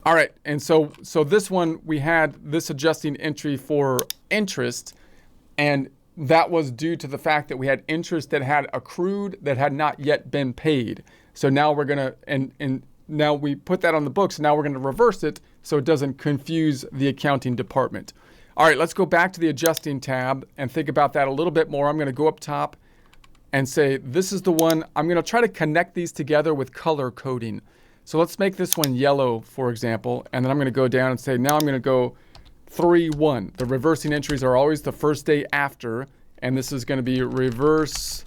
All right, and so this one, we had this adjusting entry for interest, and that was due to the fact that we had interest that had accrued that had not yet been paid. So now we're gonna and now we put that on the books. Now we're gonna reverse it so it doesn't confuse the accounting department. All right, let's go back to the adjusting tab and think about that a little bit more. I'm gonna go up top and say this is the one. I'm gonna try to connect these together with color coding. So let's make this one yellow, for example, and then I'm going to go down and say, now I'm going to go 3-1. The reversing entries are always the first day after, and this is going to be reverse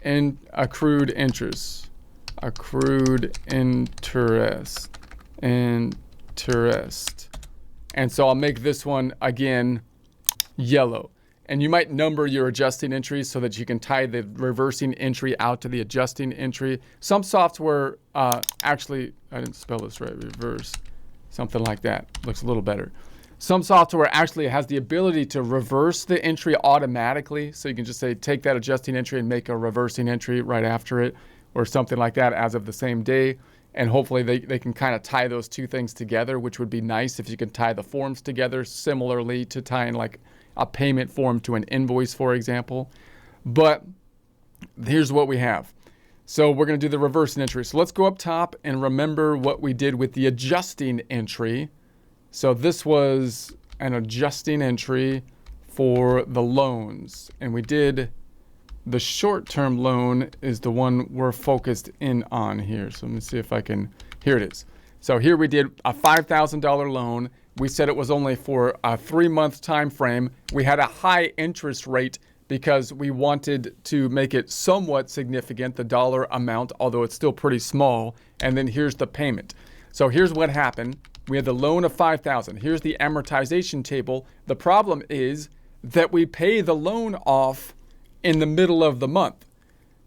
and accrued interest. Accrued interest. Interest. And so I'll make this one, again, yellow. And you might number your adjusting entries so that you can tie the reversing entry out to the adjusting entry. Some software actually, I didn't spell this right, reverse, something like that. Looks a little better. Some software actually has the ability to reverse the entry automatically. So you can just say, take that adjusting entry and make a reversing entry right after it, or something like that as of the same day. And hopefully they can kind of tie those two things together, which would be nice if you could tie the forms together similarly to tying like a payment form to an invoice, for example. But here's what we have. So we're going to do the reversing entry. So let's go up top and remember what we did with the adjusting entry. So this was an adjusting entry for the loans. And we did the short-term loan is the one we're focused in on here. So let me see if I can, here it is. So here we did a $5,000 loan. We said it was only for a 3-month time frame. We had a high interest rate because we wanted to make it somewhat significant, the dollar amount, although it's still pretty small. And then here's the payment. So here's what happened. We had the loan of $5,000. Here's the amortization table. The problem is that we pay the loan off in the middle of the month.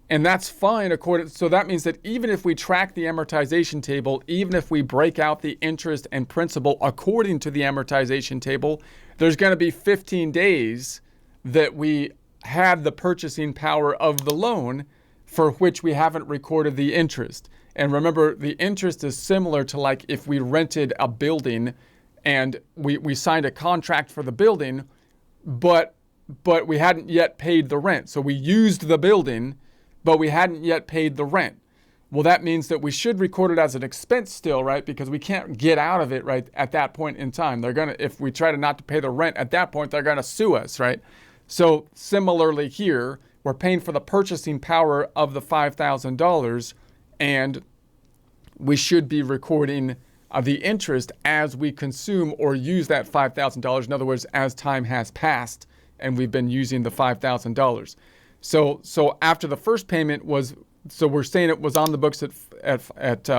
And that's fine so that means that even if we track the amortization table, even if we break out the interest and principal according to the amortization table, there's going to be 15 days that we had the purchasing power of the loan for which we haven't recorded the interest. And remember, the interest is similar to like if we rented a building and we signed a contract for the building, but we hadn't yet paid the rent. So we used the building, but we hadn't yet paid the rent. Well, that means that we should record it as an expense still, right? Because we can't get out of it right at that point in time. They're gonna, if we try to not to pay the rent at that point, they're gonna sue us, right? So similarly here, we're paying for the purchasing power of the $5,000, and we should be recording the interest as we consume or use that $5,000. In other words, as time has passed and we've been using the $5,000. So after the first payment was, so we're saying it was on the books at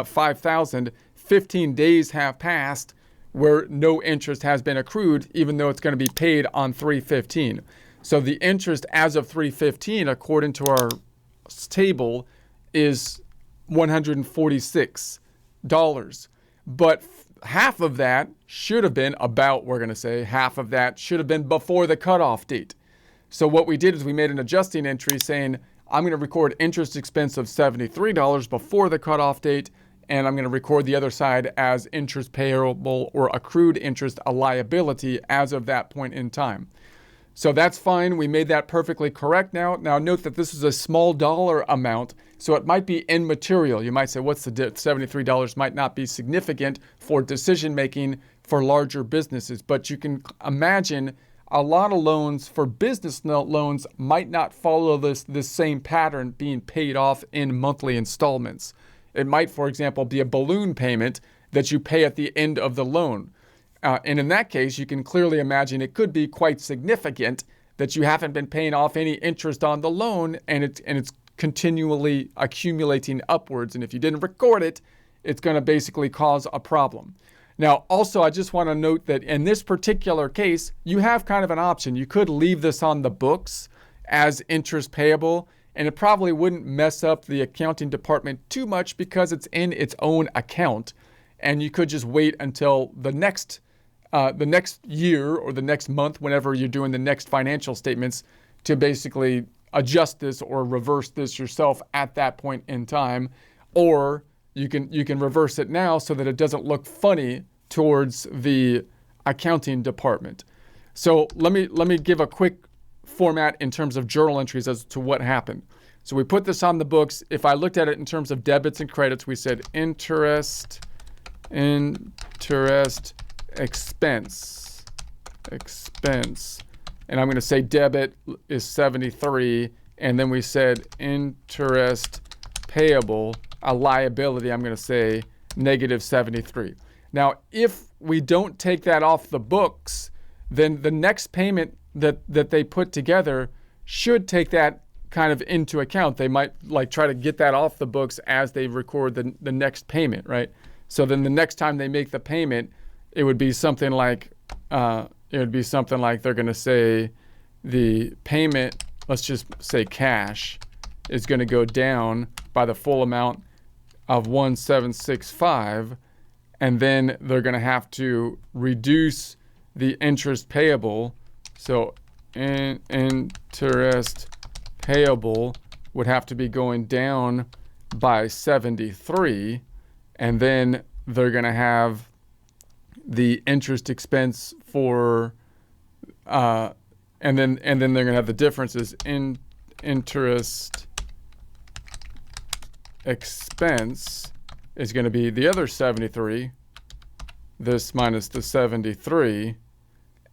5,000, 15 days have passed where no interest has been accrued, even though it's going to be paid on 3/15. So the interest as of 3/15, according to our table, is $146. But half of that should have been half of that should have been before the cutoff date. So what we did is we made an adjusting entry saying, I'm going to record interest expense of $73 before the cutoff date, and I'm going to record the other side as interest payable or accrued interest, a liability as of that point in time. So that's fine. We made that perfectly correct now. Now note that this is a small dollar amount, so it might be immaterial. You might say, what's the $73 might not be significant for decision making for larger businesses, but you can imagine a lot of loans for business loans might not follow this same pattern being paid off in monthly installments. It might, for example, be a balloon payment that you pay at the end of the loan. And in that case, you can clearly imagine it could be quite significant that you haven't been paying off any interest on the loan, and it's continually accumulating upwards. And if you didn't record it, it's going to basically cause a problem. Now, also, I just want to note that in this particular case, you have kind of an option. You could leave this on the books as interest payable, and it probably wouldn't mess up the accounting department too much because it's in its own account. And you could just wait until the next year or the next month, whenever you're doing the next financial statements, to basically adjust this or reverse this yourself at that point in time. Or you can reverse it now so that it doesn't look funny towards the accounting department. So let me give a quick format in terms of journal entries as to what happened. So we put this on the books. If I looked at it in terms of debits and credits, we said interest expense. And I'm going to say debit is 73. And then we said interest payable, a liability, I'm going to say negative 73. Now, if we don't take that off the books, then the next payment that they put together should take that kind of into account. They might like try to get that off the books as they record the next payment, right? So then the next time they make the payment, it would be something like they're going to say the payment, let's just say cash, is going to go down by the full amount of 1765, and then they're going to have to reduce the interest payable. So interest payable would have to be going down by 73, and then they're going to have the interest expense for and then they're going to have the differences in interest expense is going to be the other 73, this minus the 73,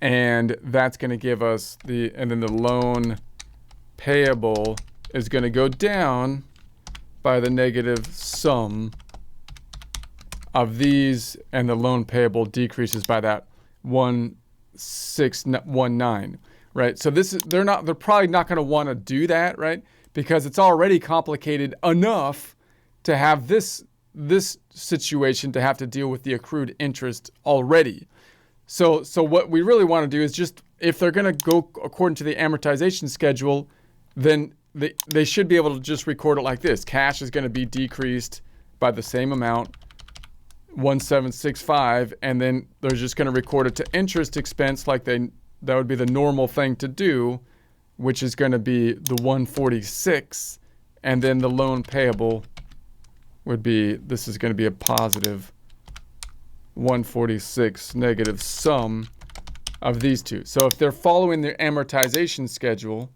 and that's going to give us and then the loan payable is going to go down by the negative sum of these, and the loan payable decreases by that 1619, right? So they're probably not going to want to do that, right? Because it's already complicated enough to have this situation to have to deal with the accrued interest already. So what we really want to do is just, if they're going to go according to the amortization schedule, then they should be able to just record it like this. Cash is going to be decreased by the same amount, 1765, and then they're just going to record it to interest expense like that would be the normal thing to do, which is going to be the 146, and then the loan payable would be, this is going to be a positive 146 negative sum of these two. So if they're following their amortization schedule,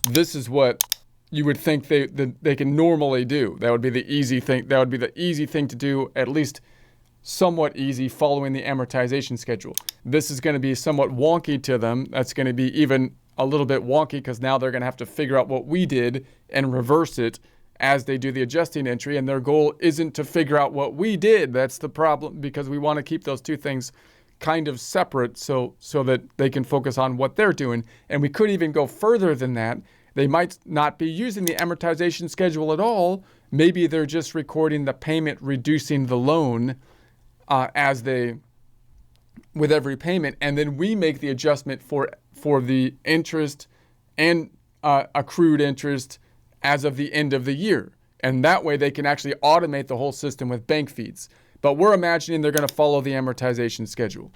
this is what you would think they can normally do. That would be the easy thing. That would be the easy thing to do, at least somewhat easy, following the amortization schedule. This is going to be somewhat wonky to them. That's going to be even a little bit wonky because now they're going to have to figure out what we did and reverse it as they do the adjusting entry, and their goal isn't to figure out what we did. That's the problem, because we want to keep those two things kind of separate so that they can focus on what they're doing. And we could even go further than that. They might not be using the amortization schedule at all. Maybe they're just recording the payment reducing the loan with every payment, and then we make the adjustment for the interest and accrued interest as of the end of the year. And that way they can actually automate the whole system with bank feeds. But we're imagining they're going to follow the amortization schedule.